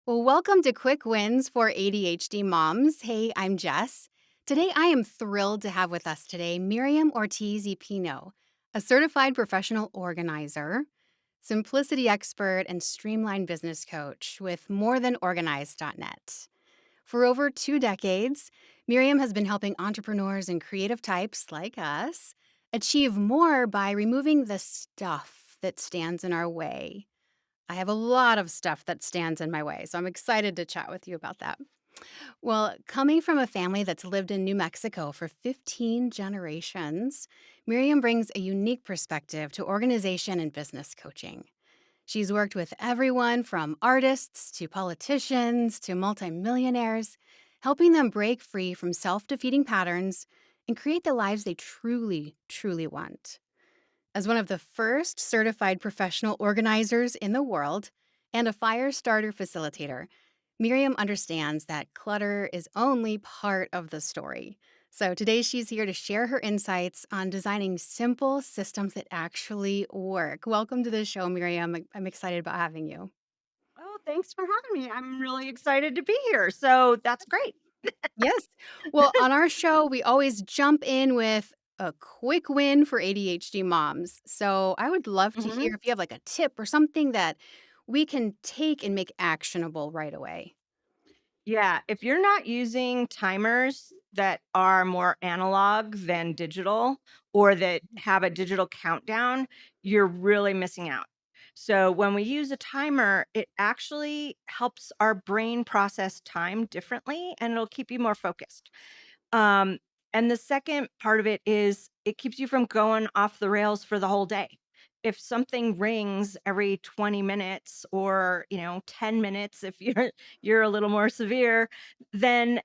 Well, welcome to Quick Wins for ADHD Moms. Hey, I'm Jess. Today, I am thrilled to have with us today Miriam Ortiz y Pino, a certified professional organizer, simplicity expert, and streamlined business coach with morethanorganized.net. For over 2 decades, Miriam has been helping entrepreneurs and creative types like us achieve more by removing the stuff that stands in our way. I have a lot of stuff that stands in my way, so I'm excited to chat with you about that. Well, coming from a family that's lived in New Mexico for 15 generations, Miriam brings a unique perspective to organization and business coaching. She's worked with everyone from artists to politicians to multimillionaires, helping them break free from self defeating patterns and create the lives they truly want. As one of the first certified professional organizers in the world and a fire starter facilitator, Miriam understands that clutter is only part of the story. So today she's here to share her insights on designing simple systems that actually work. Welcome to the show, Miriam. I'm excited about having you. Oh, thanks for having me. I'm really excited to be here. So that's great. Yes. Well, on our show, we always jump in with a quick win for ADHD moms. So I would love to hmm hear if you have like a tip or something that we can take and make actionable right away. Yeah. If you're not using timers that are more analog than digital or that have a digital countdown, you're really missing out. So when we use a timer, it actually helps our brain process time differently and it'll keep you more focused. Um, and the second part of it is it keeps you from going off the rails for the whole day. If something rings every 20 minutes or, 10 minutes if you're a little more severe, then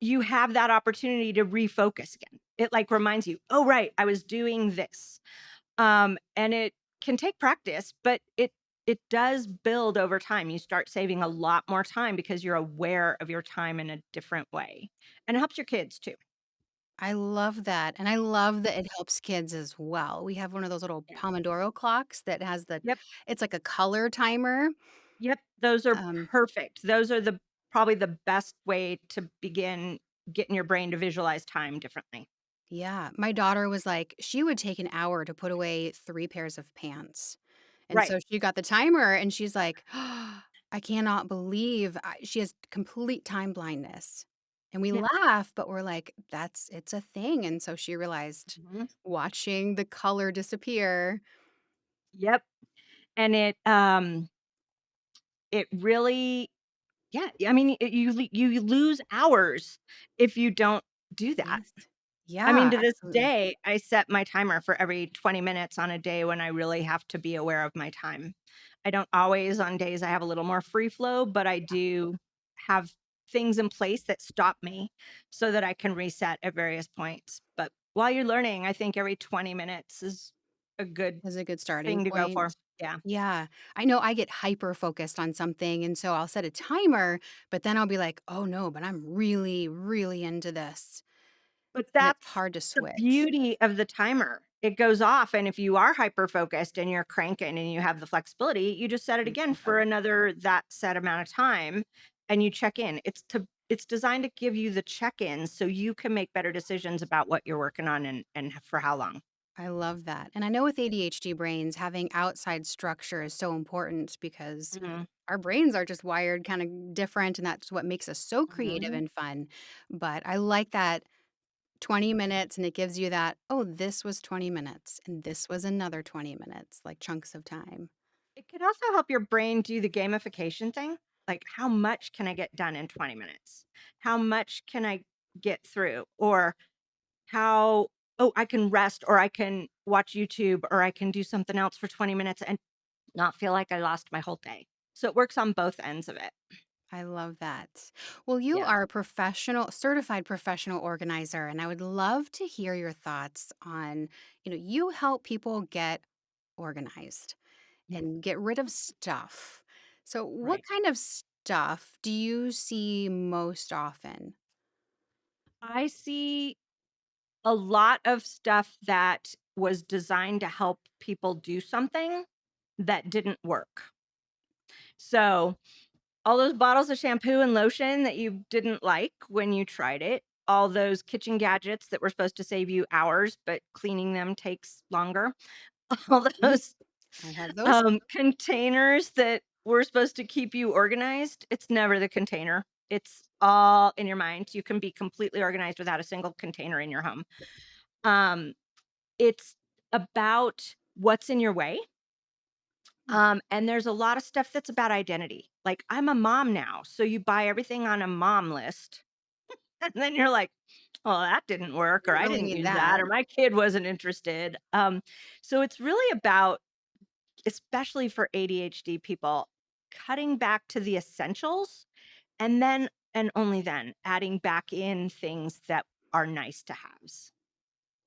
you have that opportunity to refocus again. It like reminds you, "Oh right, I was doing this." And it can take practice, but it does build over time. You start saving a lot more time because you're aware of your time in a different way. And it helps your kids too. I love that. And I love that it helps kids as well. We have one of those little Yeah. Pomodoro clocks that has Yep. it's like a color timer. Yep. Those are Um, perfect. Those are the probably the best way to begin getting your brain to visualize time differently. yeah. My daughter was like, she would take an hour to put away 3 pairs of pants. And Right. so she got the timer and she's like, I cannot believe she has complete time blindness. And we Yeah. laugh, but we're like, it's a thing. And so she realized Mhm. watching the color disappear. Yep. And it really yeah, I mean you lose hours if you don't do that. Yes. I mean, Yeah, to this absolutely. day, I set my timer for every 20 minutes on a day when I really have to be aware of my time. I don't always on days I have a little more free flow, but I do have things in place that stop me so that I can reset at various points. But while you're learning, I think every 20 minutes is a good Is a good starting thing to go for. point. Yeah. Yeah. I know I get hyper focused on something, and so I'll set a timer, but then I'll be like, "Oh, no, but I'm really into this." But And it's that's hard to the switch. beauty of the timer. It goes off, and if you are hyper focused and you're cranking and you have the flexibility, you just set it again for another that set amount of time and you check in. It's designed to give you the check-ins so you can make better decisions about what you're working on and for how long. I love that. And I know with ADHD brains, having outside structure is so important because Mhm, our brains are just wired kind of different, and that's what makes us so creative mhm. and fun. But I like that 20 minutes, and it gives you that, oh, this was 20 minutes, and this was another 20 minutes, like chunks of time. It could also help your brain do the gamification thing. Like, how much can I get done in 20 minutes? How much can I get through? Or how oh, I can rest or I can watch YouTube or I can do something else for 20 minutes and not feel like I lost my whole day. So it works on both ends of it. I love that. Well, you Yeah. are a certified professional organizer, and I would love to hear your thoughts on, you help people get organized Yeah. and get rid of stuff. So, what Right. kind of stuff do you see most often? I see a lot of stuff that was designed to help people do something that didn't work. So All those bottles of shampoo and lotion that you didn't like when you tried it, all those kitchen gadgets that were supposed to save you hours, but cleaning them takes longer, all Mhm. those, I have those. containers that were supposed to keep you organized, it's never the container. It's all in your mind. You can be completely organized without a single container in your home. Um, it's about what's in your way. Hmm. And there's a lot of stuff that's about identity. Like, I'm a mom now, so you buy everything on a mom list, and then you're like, "Well, that didn't I work," or don't "I really didn't need use that," that. or "My kid wasn't interested." So it's really about, especially for ADHD people, cutting back to the essentials, and then and only then adding back in things that are nice to haves.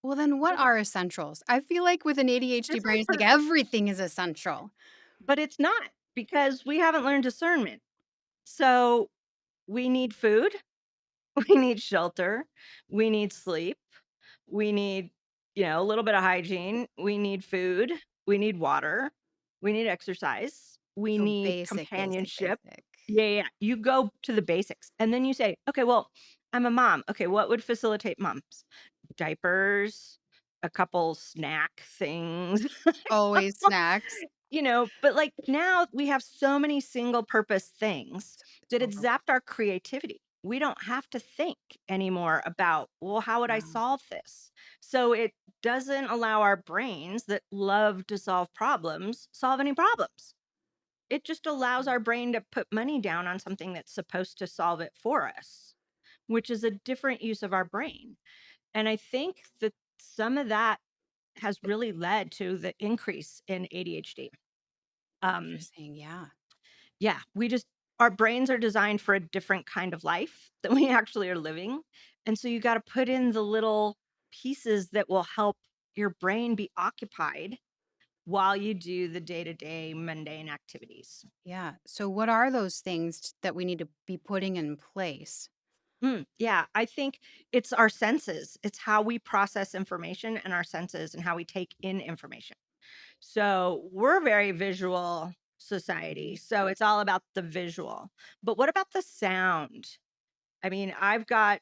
Well, then what Just are essentials? I feel like with an ADHD just brain, like it's like for everything is essential. but it's not, because we haven't learned discernment. So we need food. We need shelter, we need sleep, we need, a little bit of hygiene, we need food, we need water, we need exercise, we So need basic, basic, companionship. basic. Yeah, yeah, yeah. You go to the basics and then you say, okay, well, I'm a mom. Okay, what would facilitate moms? Diapers, a couple snack things. Always snacks. But like now we have so many single purpose things It's that it overwhelming. zapped our creativity. We don't have to think anymore about, well, how would I Wow. solve this? So it doesn't allow our brains that love to solve problems solve any problems. It just allows our brain to put money down on something that's supposed to solve it for us, which is a different use of our brain. And I think that some of that has really led to the increase in ADHD. Um, Interesting. Yeah. Yeah, we just our brains are designed for a different kind of life than we actually are living. And so you got to put in the little pieces that will help your brain be occupied while you do the day-to-day mundane activities. Yeah. So, what are those things that we need to be putting in place? Yeah, I think it's our senses. It's how we process information and our senses and how we take in information. So we're a very visual society. Mhm. So it's all about the visual. But what about the sound? I mean, I've got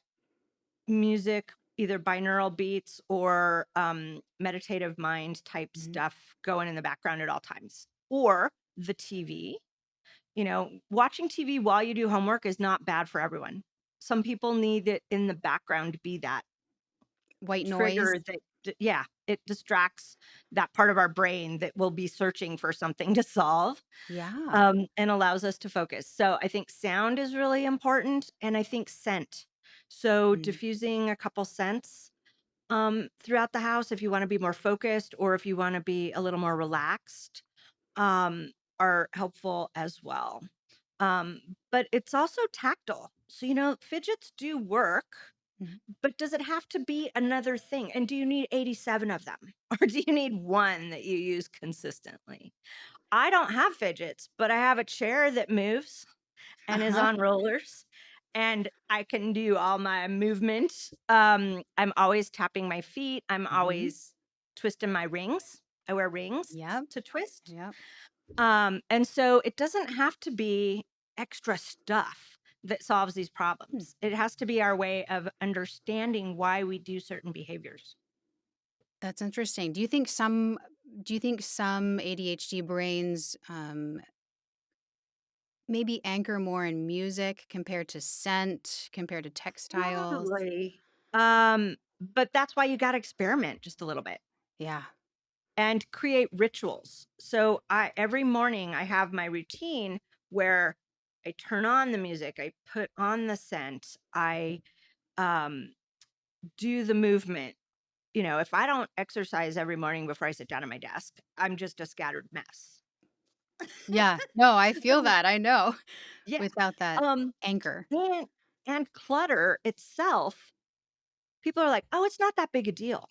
music, either binaural beats or meditative mind type Mhm. stuff going in the background at all times, or the TV. Watching TV while you do homework is not bad for everyone. Some people need it in the background to be that White trigger noise. that, yeah, it distracts that part of our brain that will be searching for something to solve, Yeah. and allows us to focus. So I think sound is really important, and I think scent. So Mm. diffusing a couple scents throughout the house if you want to be more focused or if you want to be a little more relaxed, um, are helpful as well. Um, but it's also tactile. So, fidgets do work, Mhm. but does it have to be another thing? And do you need 87 of them? Or do you need one that you use consistently? I don't have fidgets, but I have a chair that moves and is Uh-huh. on rollers, and I can do all my movement. I'm always tapping my feet. I'm Mhm. always twisting my rings. I wear rings Yep. to twist. Yep. And so it doesn't have to be extra stuff that solves these Hmm. problems. It has to be our way of understanding why we do certain behaviors. That's interesting. Do you think some ADHD brains maybe anchor more in music compared to scent, compared to textiles? Probably. But that's why you got to experiment just a little bit Yeah. and create rituals. So I every morning I have my routine where I turn on the music, I put on the scent, I um do the movement. If I don't exercise every morning before I sit down at my desk, I'm just a scattered mess. Yeah. No, I feel So that. I know. yeah. Without that Um anchor. and clutter itself, people are like, "Oh, it's not that big a deal."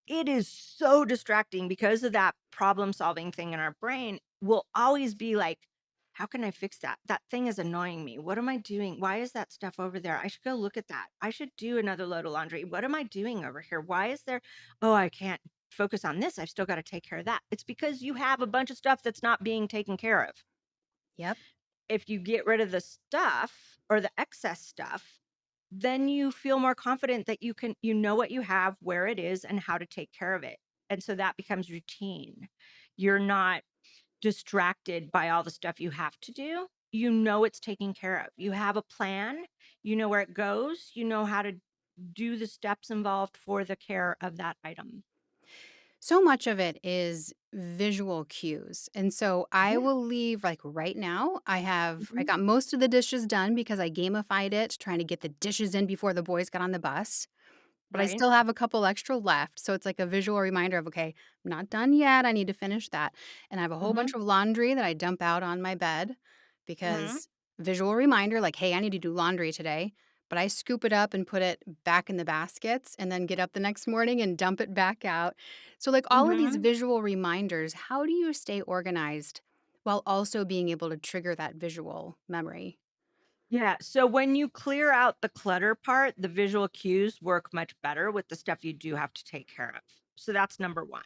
It is so distracting because of that problem solving thing in our brain. Will always be like, how can I fix that? That thing is annoying me. What am I doing? Why is that stuff over there? I should go look at that. I should do another load of laundry. What am I doing over here? Why is there, oh, I can't focus on this. I've still got to take care of that. It's because you have a bunch of stuff that's not being taken care of. Yep. if you get rid of the stuff or the excess stuff, then you feel more confident that you know what you have, where it is, and how to take care of it. And so that becomes routine. You're not distracted by all the stuff you have to do. You know it's taken care of. You have a plan, you know where it goes, you know how to do the steps involved for the care of that item. So much of it is visual cues. And so I Yeah. will leave like right now. I Mhm. got most of the dishes done because I gamified it, trying to get the dishes in before the boys got on the bus. But I Right. still have a couple extra left, so it's like a visual reminder of, "Okay, I'm not done yet, I need to finish that." And I have a whole Mhm. bunch of laundry that I dump out on my bed Mhm. because visual reminder, like, "Hey, I need to do laundry today." But I scoop it up and put it back in the baskets and then get up the next morning and dump it back out. So, like, all of these Mhm. visual reminders, how do you stay organized while also being able to trigger that visual memory? Yeah, so when you clear out the clutter part, the visual cues work much better with the stuff you do have to take care of. So that's number 1.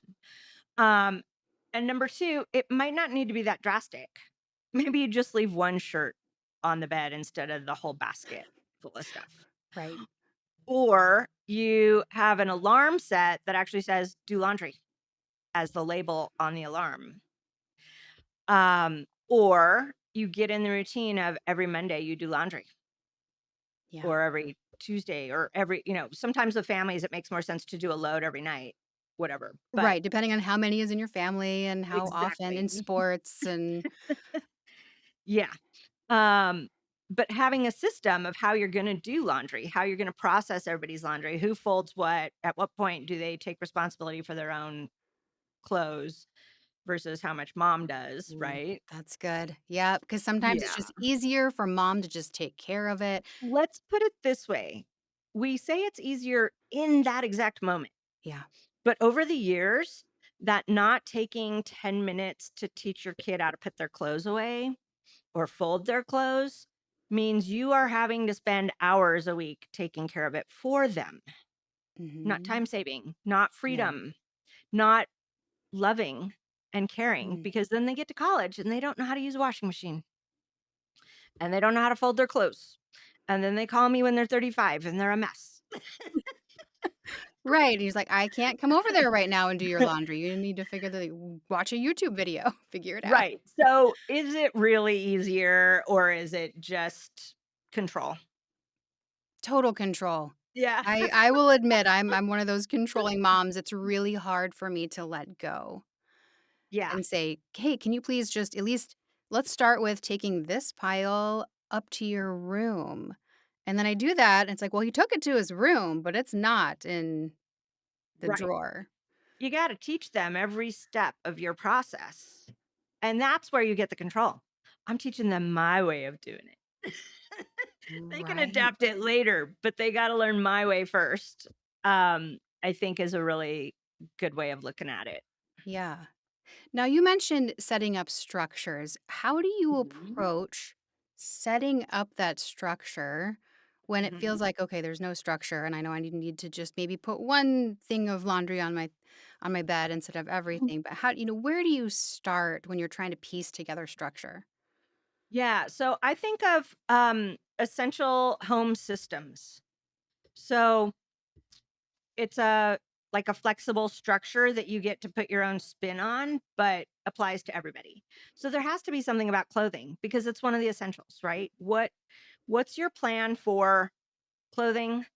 Um, and number 2, it might not need to be that drastic. Maybe you just leave 1 shirt on the bed instead of the whole basket full of stuff. Right. Or you have an alarm set that actually says "do laundry" as the label on the alarm. Or you get in the routine of every Monday you do laundry. Yeah. Or every Tuesday or sometimes with families, it makes more sense to do a load every night, whatever, but Right, depending on how many is in your family and how often in exactly. sports and Yeah, um, but having a system of how you're gonna do laundry, how you're gonna process everybody's laundry, who folds what, at what point do they take responsibility for their own clothes versus how much mom does, Ooh, right? that's good. Yeah, because sometimes it's Yeah. just easier for mom to just take care of it. Let's put it this way, we say it's easier in that exact moment. Yeah. But over the years, that not taking 10 minutes to teach your kid how to put their clothes away or fold their clothes means you are having to spend hours a week taking care of it for them. Not Mhm. time saving, not Yeah. freedom, not loving and caring Mm. because then they get to college and they don't know how to use a washing machine and they don't know how to fold their clothes. And then they call me when they're 35 and they're a mess. Right, he's like, "I can't come over there right now and do your laundry. You need to watch a YouTube video, figure it out." Right. So is it really easier or is it just control? Total control. Yeah. I will admit I'm one of those controlling moms. It's really hard for me to let go Yeah. and say, "Hey, can you please just at least let's start with taking this pile up to your room." And then I do that, and it's like, "Well, he took it to his room, but it's not in the Right. drawer." You got to teach them every step of your process. And that's where you get the control. I'm teaching them my way of doing it. They can Right. adapt it later, but they got to learn my way first. I think is a really good way of looking at it. Yeah. Now, you mentioned setting up structures. How do you Mhm. approach setting up that structure when it feels Mhm. like, okay, there's no structure and I know I need to just maybe put one thing of laundry on my bed instead of everything. But where do you start when you're trying to piece together structure? Yeah, so I think of essential home systems. So it's a like a flexible structure that you get to put your own spin on, but applies to everybody. So there has to be something about clothing because it's one of the essentials, right? What's your plan for clothing,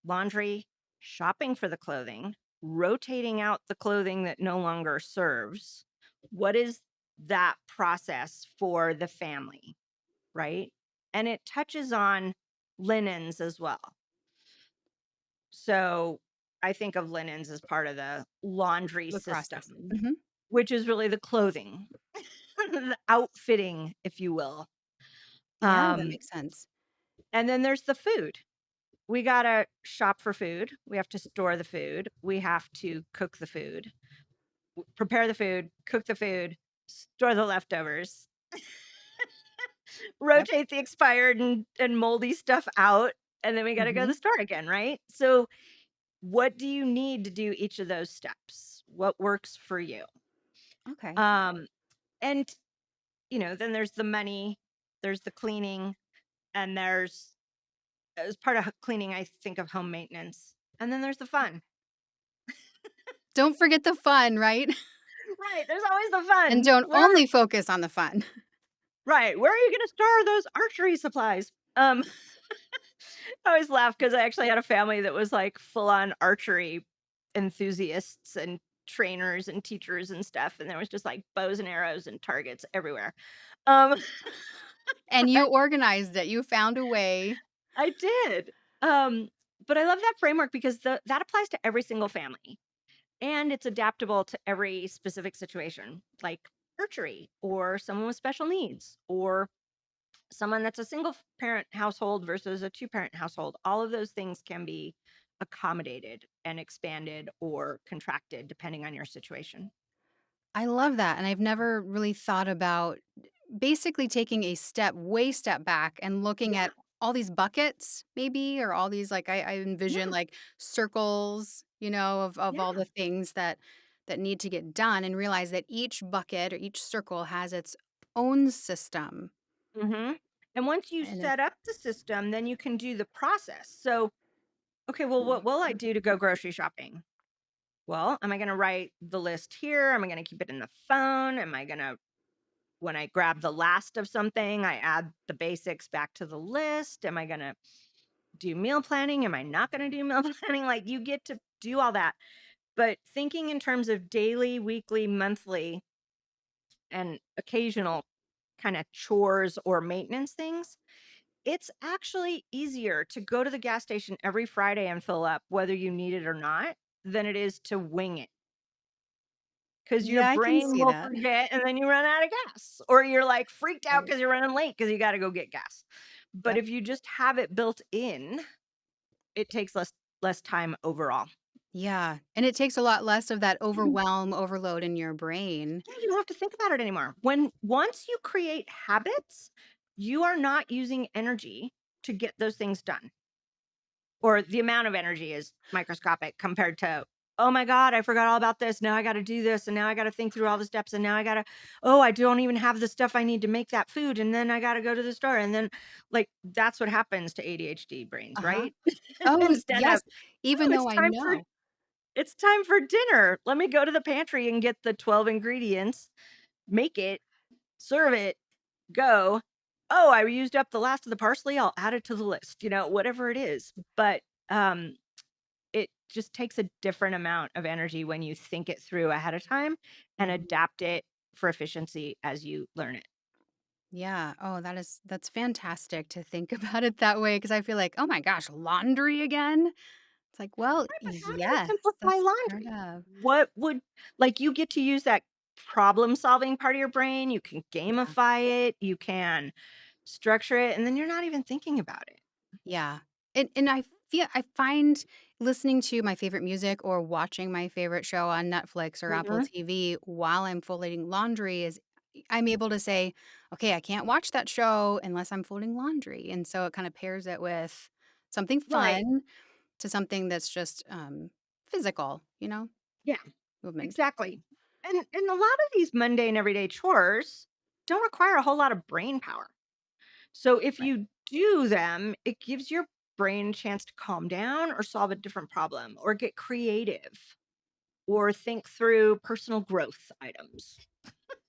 laundry, shopping for the clothing, rotating out the clothing that no longer serves? What is that process for the family, right? And it touches on linens as well. So I think of linens as part of the laundry The process. system, Hmm. which is really the clothing, the outfitting, if you will. Yeah, that Um, makes sense. and then there's the food. We got to shop for food. We have to store the food. We have to cook the food, prepare the food, cook the food, store the leftovers, Yep. rotate the expired and moldy stuff out. And then we got to go to the Hmm. store again, right? So, what do you need to do each of those steps? What works for you? Okay. Um, and then there's the money, there's the cleaning, and there's as part of cleaning, I think of home maintenance, and then there's the fun. Don't forget the fun, right? Right, there's always the And fun. don't only focus on the fun. Where are you gonna store those archery supplies? I always laugh because I actually had a family that was, like, full-on archery enthusiasts and trainers and teachers and stuff, and there was just, like, bows and arrows and targets everywhere. Um, And you but organized it. You found a way. I did. Um, but I love that framework because that applies to every single family, and it's adaptable to every specific situation, like archery or someone with special needs or someone that's a single parent household versus a two-parent household. All of those things can be accommodated and expanded or contracted depending on your situation. I love that, and I've never really thought about basically taking a step back and looking Yeah, at all these buckets maybe, or all these, like, I envision, yeah, like, circles, of all yeah. the things that need to get done, and realize that each bucket or each circle has its own system, Mhm. And once you and it set up the system, then you can do the process. So, okay, well, what will I do to go grocery shopping? Well, am I going to write the list here? Am I going to keep it in the phone? Am I going to, when I grab the last of something, I add the basics back to the list? Am I going to do meal planning? Am I not going to do meal planning? Like you get to do all that. But thinking in terms of daily, weekly, monthly, and occasional kind of chores or maintenance things, it's actually easier to go to the gas station every Friday and fill up, whether you need it or not, than it is to wing it. Because your Yeah, I can brain see will that. forget and then you run out of gas, or you're like freaked out Right. because you're running late because you got to go get gas. But Yep. if you just have it built in, it takes less time overall. Yeah, and it takes a lot less of that Mhm. overload in your brain. Yeah, you don't have to think about it anymore. When once you create habits, you are not using energy to get those things done. Or the amount of energy is microscopic compared to, "Oh my god, I forgot all about this. Now I gotta do this, and now I gotta think through all the steps, and now I gotta oh, I don't even have the stuff I need to make that food, and then I gotta go to the store," and then, like, that's what happens to ADHD brains, Uh-huh. right? Oh, Instead of, yes, "Oh, even though I know. it's time for dinner. Let me go to the pantry and get the 12 ingredients, make it, serve it, go. Oh, I used up the last of the parsley. I'll add it to the list," whatever it is. But, um it just takes a different amount of energy when you think it through ahead of time and Mhm. adapt it for efficiency as you learn it. Yeah. Oh, that's fantastic to think about it that way, because I feel like, "Oh my gosh, laundry again?" It's like, well, Right, but how do you yes, simplify that's part laundry? of. What would like you get to use that problem solving part of your brain, you can Yeah. gamify it, you can structure it, and then you're not even thinking about it. Yeah. And I find listening to my favorite music or watching my favorite show on Netflix or Apple Mhm. TV while I'm folding laundry is I'm able to say, "Okay, I can't watch that show unless I'm folding laundry." And so it kind of pairs it with something Right. fun to something that's just physical, Yeah, movement. exactly. And a lot of these mundane everyday chores don't require a whole lot of brain power. So if Right. you do them, it gives your brain a chance to calm down or solve a different problem or get creative or think through personal growth items.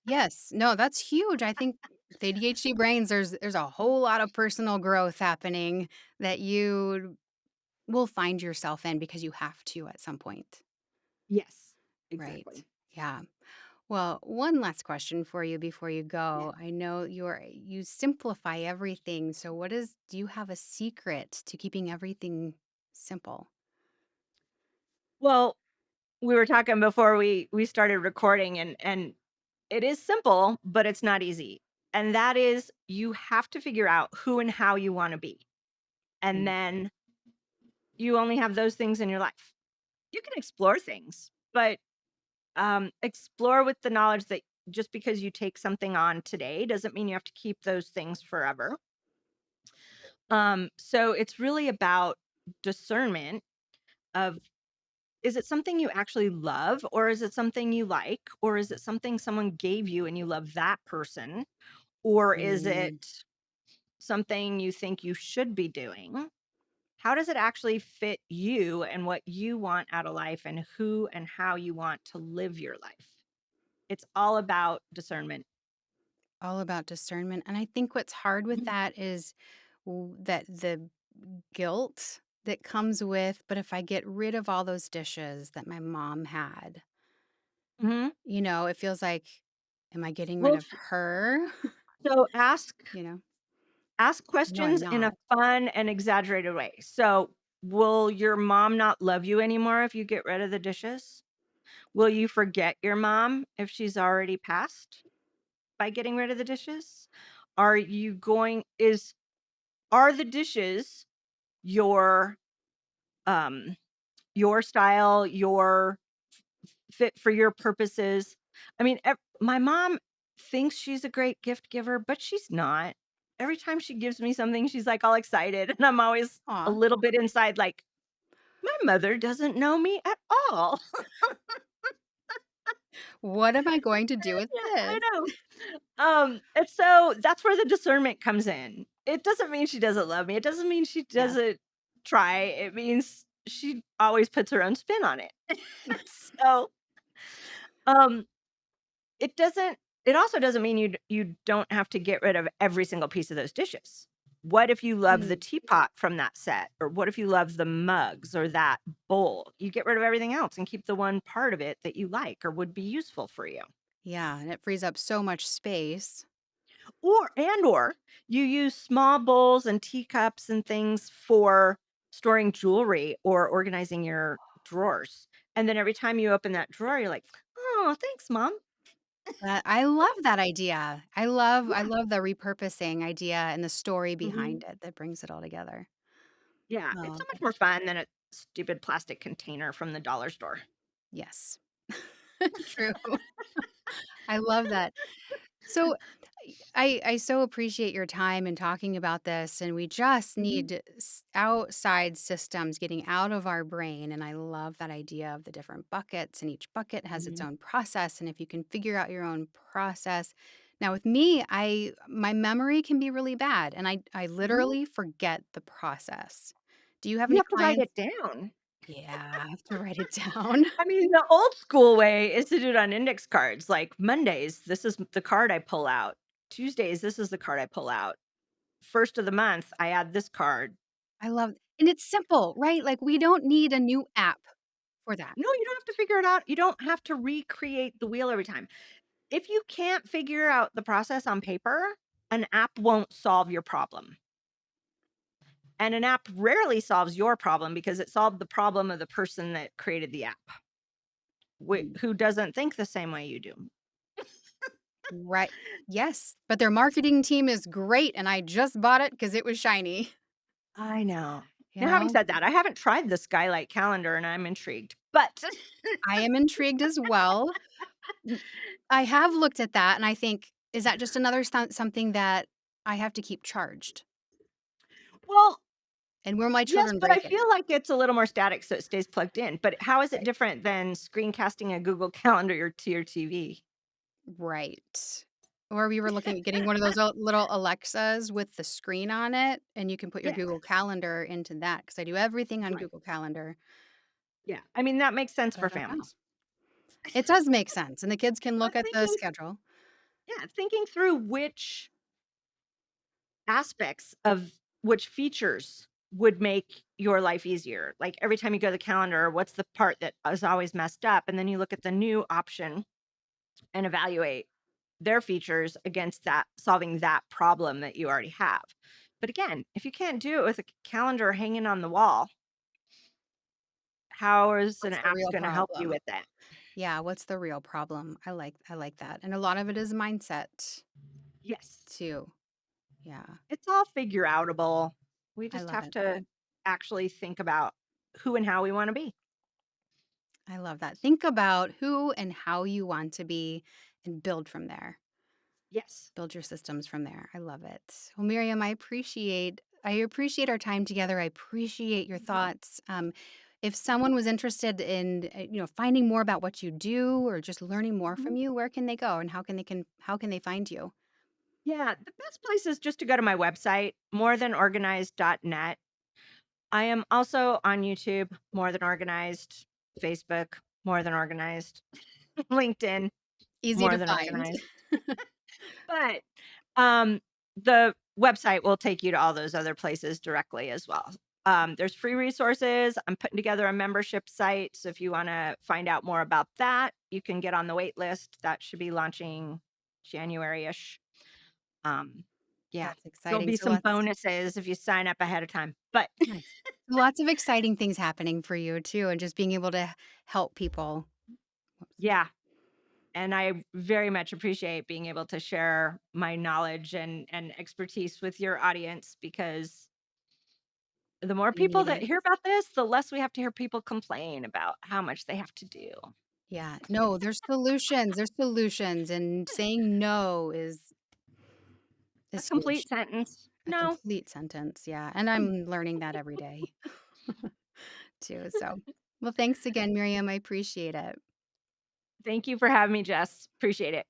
Yes. No, that's huge. I think with ADHD brains, there's a whole lot of personal growth happening that you will find yourself in because you have to at some point. Yes, Right. exactly. Yeah. Well, one last question for you before you Yeah. go. I know you simplify everything. So do you have a secret to keeping everything simple? Well, we were talking before we started recording and it is simple, but it's not easy. And that is you have to figure out who and how you want to be. And Mm. then you only have those things in your life. You can explore things, but explore with the knowledge that just because you take something on today doesn't mean you have to keep those things forever. So it's really about discernment of, is it something you actually love, or is it something you like, or is it something someone gave you and you love that person, or is it Mm. something you think you should be doing, how does it actually fit you and what you want out of life and who and how you want to live your life? It's all about discernment. All about discernment, and I think what's hard with Mhm. that is that the guilt that comes with, "But if I get rid of all those dishes that my mom had," Mhm. it feels like, "Am I getting rid Well, of her?" so ask You know? ask No, I'm questions in a not. fun and exaggerated way. So, will your mom not love you anymore if you get rid of the dishes? Will you forget your mom if she's already passed by getting rid of the dishes? Are you going is are the dishes your um your style, your fit for your purposes? I mean, my mom thinks she's a great gift giver, but she's not. Every time she gives me something, she's like all excited, and I'm always a Aw. little bit inside like, my mother doesn't know me at all. What am I going to do with Yeah, I this? know. And so that's where the discernment comes in. It doesn't mean she doesn't love me. It doesn't mean she Yeah. doesn't try. It means she always puts her own spin on it. So, um, it doesn't it also doesn't mean you don't have to get rid of every single piece of those dishes. What if you love the Mm. teapot from that set? Or what if you love the mugs or that bowl? You get rid of everything else and keep the one part of it that you like or would be useful for you. Yeah, and it frees up so much space. Or you use small bowls and teacups and things for storing jewelry or organizing your drawers. And then every time you open that drawer, you're like, "Oh, thanks, mom." I love that idea. I Yeah. love the repurposing idea and the story behind Mhm. it that brings it all together. Yeah, it's Oh, so much more gosh. fun than a stupid plastic container from the dollar store. Yes. True. I love that. So I so appreciate your time in talking about this, and we just Mhm, need outside systems getting out of our brain. And I love that idea of the different buckets, and each bucket has its mhm, own process. And if you can figure out your own process, now with me, I my memory can be really bad, and I mhm. literally forget the process. Do you have You any have to write clients? it down. Yeah, I have to write it down. I mean, the old school way is to do it on index cards, like Mondays, this is the card I pull out. Tuesdays, this is the card I pull out. First of the month, I add this card. I love, and it's simple, right? Like we don't need a new app for that. No, you don't have to figure it out. You don't have to recreate the wheel every time. If you can't figure out the process on paper, an app won't solve your problem. And an app rarely solves your problem because it solved the problem of the person that created the app, who doesn't think the same way you do. Right. Yes, but their marketing team is great, and I just bought it because it was shiny, I know. you Now, having know? said that, I haven't tried the skylight calendar and I'm intrigued, but I am intrigued as well. N I have looked at that, and I think, is that just another something that I have to keep charged? well, And will my yes, children but I break it? feel like it's a little more static so it stays plugged in. But how is it Right. different than screencasting a Google Calendar to your TV? Right. Or we were looking at getting one of those little Alexas with the screen on it, and you can put your Yeah, Google Calendar into that because I do everything on right. Google Calendar, Yeah. I mean, that makes sense but I for don't know. families. It does make sense, and the kids can But look at the schedule. thinking through which aspects of which features would make your life easier. Like every time you go to the calendar, what's the part that is always messed up? And then you look at the new option and evaluate their features against that solving that problem that you already have. But again, if you can't do it with a calendar hanging on the wall, how is an What's the app real going to help you problem? with that? Yeah, what's the real problem? I like that, and a lot of it is mindset Yes. too. Yeah, It's all figure outable. We I just love have it. to actually think about who and how we want to be. I love that. Think about who and how you want to be and build from there. Yes. Build your systems from there. I love it. Well, Miriam, I appreciate our time together. I appreciate your Mhm. thoughts. If someone was interested in finding more about what you do or just learning more from Mhm. you, where can they go and how can they find you? Yeah, the best place is just to go to my website, morethanorganized.net. I am also on YouTube, More Than Organized, Facebook, More Than Organized, LinkedIn, Easy More to Than find. Organized. But um, the website will take you to all those other places directly as well. There's free resources. I'm putting together a membership site. So if you want to find out more about that, you can get on the wait list. That should be launching January ish. Um, yeah, That's there'll exciting. be So some lots bonuses if you sign up ahead of time. But nice. Lots of exciting things happening for you too, and just being able to help people. Whoops. yeah, and I very much appreciate being able to share my knowledge and expertise with your audience because the more We people need that it. hear about this, the less we have to hear people complain about how much they have to do. Yeah. No, there's solutions. There's solutions, and saying no A is complete huge. sentence. A No. complete sentence. Yeah. And I'm learning that every day too. So, well, thanks again, Miriam. I appreciate it. Thank you for having me, Jess. Appreciate it.